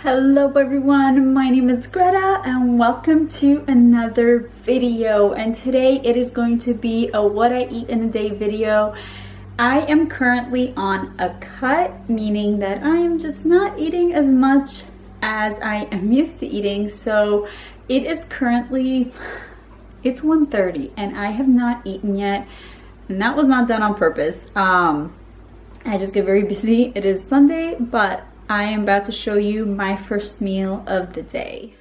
Hello everyone, my name is Greta and welcome to another video, and today it is going to be a what I eat in a day video. I am currently on a cut, meaning that I am just not eating as much as I am used to eating. So it is currently, it's 1:30 and I have not eaten yet, and that was not done on purpose. I just get very busy. It is Sunday, but I am about to show you my first meal of the day.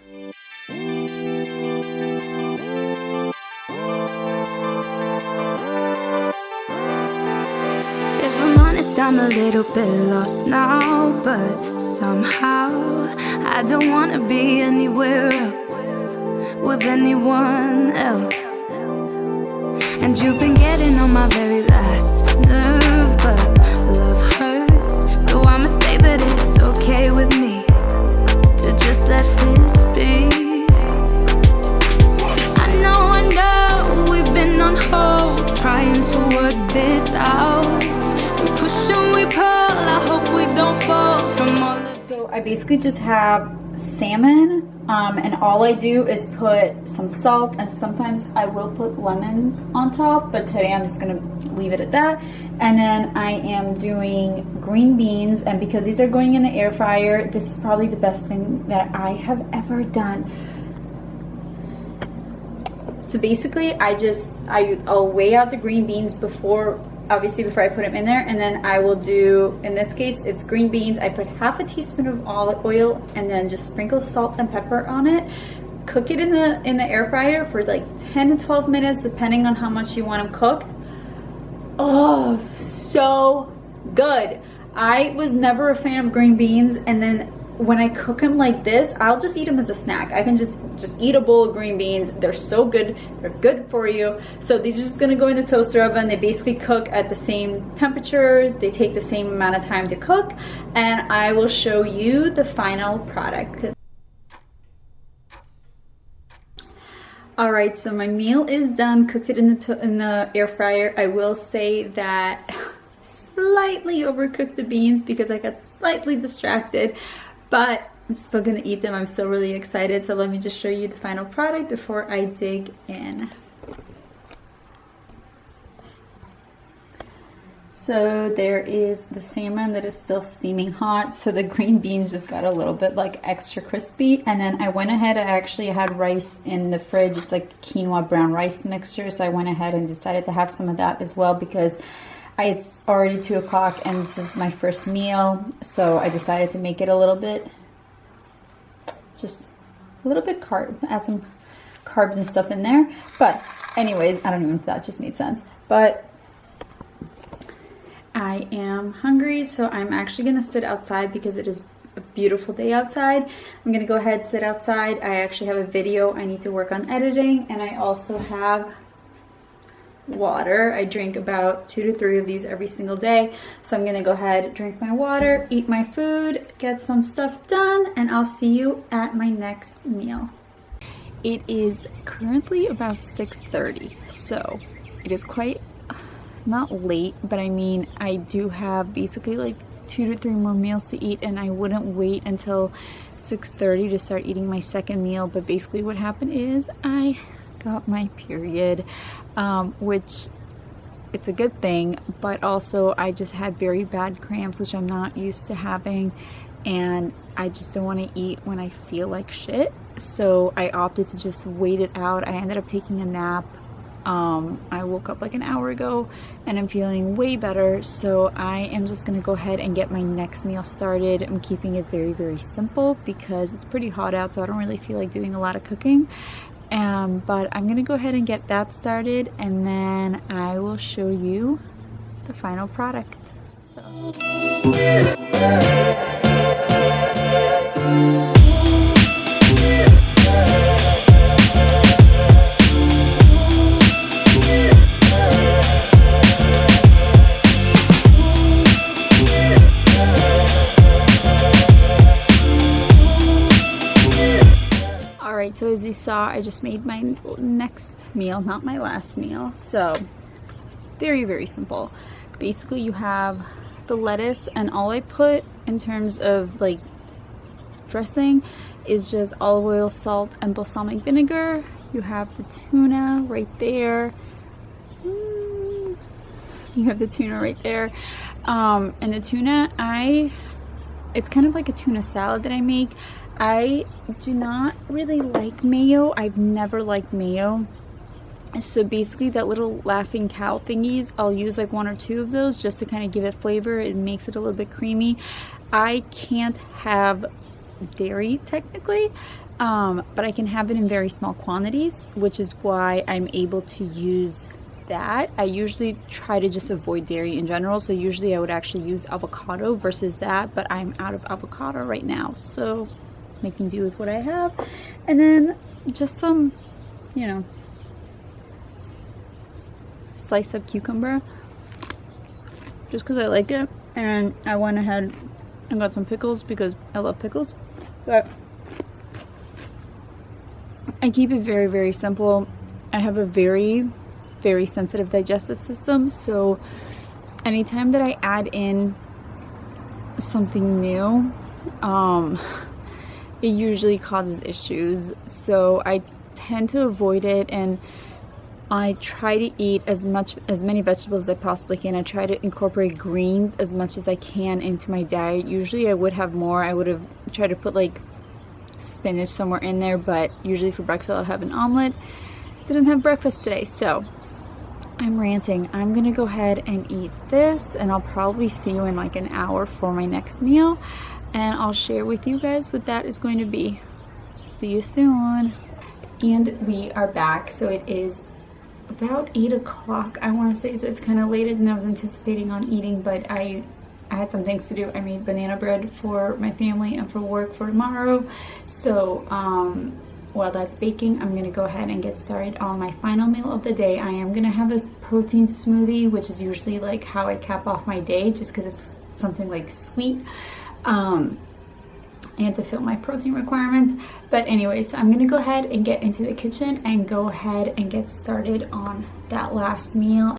If I'm honest, I'm a little bit lost now, but somehow I don't want to be anywhere else with anyone else. And you've been getting on my very last nerve, but love hurts, so I'ma say that it's okay with me to just let this be. I know we've been on hold, trying to work this out. We push and we pull, I hope we don't fall from all of. So I basically just have salmon, and all I do is put some salt, and sometimes I will put lemon on top, but today I'm just gonna leave it at that. And then I am doing green beans, and because these are going in the air fryer, this is probably the best thing that I have ever done. So basically I'll weigh out the green beans before I put them in there, and then I will do, in this case it's green beans, I put half a teaspoon of olive oil and then just sprinkle salt and pepper on it, cook it in the air fryer for like 10 to 12 minutes depending on how much you want them cooked. Oh, so good. I was never a fan of green beans, and then when I cook them like this, I'll just eat them as a snack. I can just eat a bowl of green beans. They're so good. They're good for you. So these are just gonna go in the toaster oven. They basically cook at the same temperature. They take the same amount of time to cook, and I will show you the final product. All right, so my meal is done. Cooked it in the air fryer. I will say that slightly overcooked the beans because I got slightly distracted, but I'm still gonna eat them. I'm still really excited. So let me just show you the final product before I dig in. So there is the salmon that is still steaming hot. So the green beans just got a little bit like extra crispy. And then I went ahead, I actually had rice in the fridge. It's like quinoa brown rice mixture. So I went ahead and decided to have some of that as well because it's already 2 o'clock and this is my first meal. So I decided to make it a little bit, just a little bit add some carbs and stuff in there. But anyways, I don't even know if that just made sense. But I am hungry, so I'm actually gonna sit outside because it is a beautiful day outside. I'm gonna go ahead, sit outside. I actually have a video I need to work on editing, and I also have water. I drink about 2 to 3 of these every single day. So I'm gonna go ahead, drink my water, eat my food, get some stuff done, and I'll see you at my next meal. It is currently about 6:30, so it is quite not late, but I mean I do have basically like 2 to 3 more meals to eat, and I wouldn't wait until 6:30 to start eating my second meal. But basically what happened is I got my period, which it's a good thing, but also I just had very bad cramps, which I'm not used to having, and I just don't want to eat when I feel like shit. So I opted to just wait it out. I ended up taking a nap. I woke up like an hour ago and I'm feeling way better, so I am just gonna go ahead and get my next meal started. I'm keeping it very, very simple because it's pretty hot out, so I don't really feel like doing a lot of cooking. But I'm gonna go ahead and get that started, and then I will show you the final product. Alright, so as you saw, I just made my next meal, not my last meal. So very, very simple. Basically you have the lettuce, and all I put in terms of like dressing is just olive oil, salt, and balsamic vinegar. You have the tuna right there. You have the tuna right there. And the tuna, it's kind of like a tuna salad that I make. I do not really like mayo. I've never liked mayo. So basically that little laughing cow thingies, I'll use like 1 or 2 of those just to kind of give it flavor. It makes it a little bit creamy. I can't have dairy technically, but I can have it in very small quantities, which is why I'm able to use that. I usually try to just avoid dairy in general, so usually I would actually use avocado versus that, but I'm out of avocado right now, so making do with what I have. And then just some, you know, sliced up cucumber just because I like it, and I went ahead and got some pickles because I love pickles. But I keep it very, very simple. I have a very, very sensitive digestive system, so anytime that I add in something new, it usually causes issues. So I tend to avoid it, and I try to eat as many vegetables as I possibly can. I try to incorporate greens as much as I can into my diet. Usually I would have more. I would have tried to put like spinach somewhere in there, but usually for breakfast I'll have an omelet. Didn't have breakfast today, so I'm ranting. I'm gonna go ahead and eat this, and I'll probably see you in like an hour for my next meal, and I'll share with you guys what that is going to be. See you soon. And we are back. So it is about 8 o'clock, I want to say, so it's kind of later than I was anticipating on eating, but I had some things to do. I made banana bread for my family and for work for tomorrow, so while that's baking, I'm gonna go ahead and get started on my final meal of the day. I am gonna have a protein smoothie, which is usually like how I cap off my day, just because it's something like sweet and to fill my protein requirements. But anyways, I'm gonna go ahead and get into the kitchen and go ahead and get started on that last meal.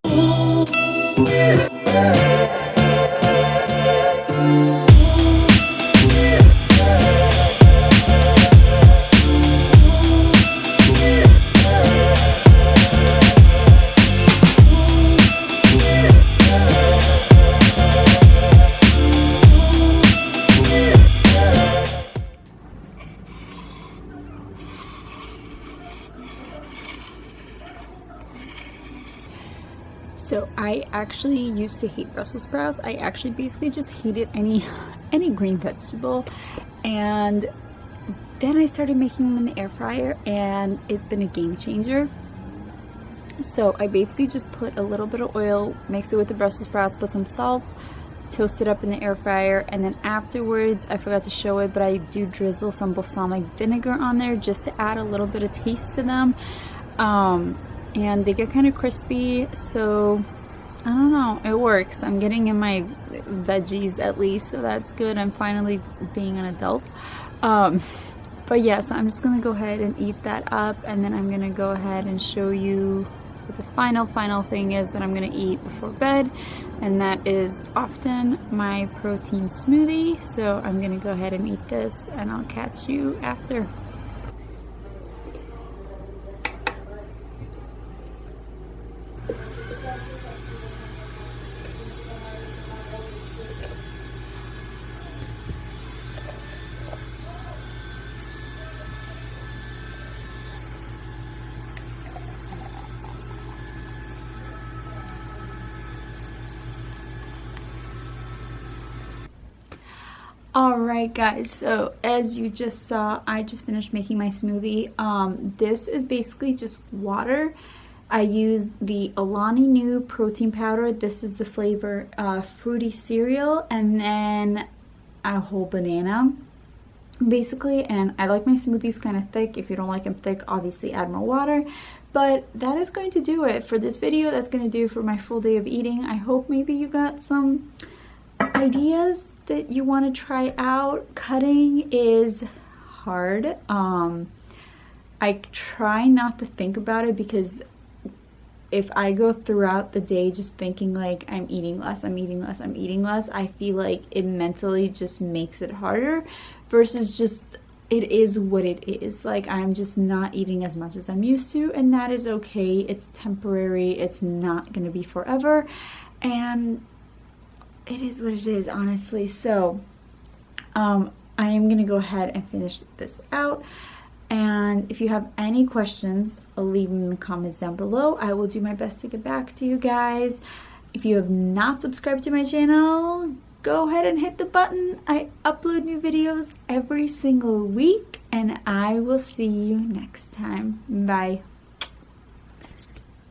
So I actually used to hate Brussels sprouts. I actually basically just hated any green vegetable, and then I started making them in the air fryer, and it's been a game changer. So I basically just put a little bit of oil, mix it with the Brussels sprouts, put some salt, toast it up in the air fryer, and then afterwards, I forgot to show it, but I do drizzle some balsamic vinegar on there just to add a little bit of taste to them. And they get kind of crispy, so I don't know, it works. I'm getting in my veggies at least, so that's good. I'm finally being an adult. But yeah, so I'm just gonna go ahead and eat that up, and then I'm gonna go ahead and show you what the final thing is that I'm gonna eat before bed, and that is often my protein smoothie. So I'm gonna go ahead and eat this, and I'll catch you after. Alright guys, so as you just saw, I just finished making my smoothie. This is basically just water. I used the Alani Nu protein powder. This is the flavor fruity cereal, and then a whole banana basically. And I like my smoothies kind of thick. If you don't like them thick, obviously add more water. But that is going to do it for this video. That's going to do it for my full day of eating. I hope maybe you got some ideas that you want to try out. Cutting is hard. I try not to think about it because if I go throughout the day just thinking like I'm eating less, I feel like it mentally just makes it harder versus just it is what it is. Like I'm just not eating as much as I'm used to, and that is okay. It's temporary. It's not going to be forever. And it is what it is, honestly. So I am going to go ahead and finish this out. And if you have any questions, leave them in the comments down below. I will do my best to get back to you guys. If you have not subscribed to my channel, go ahead and hit the button. I upload new videos every single week, and I will see you next time. Bye.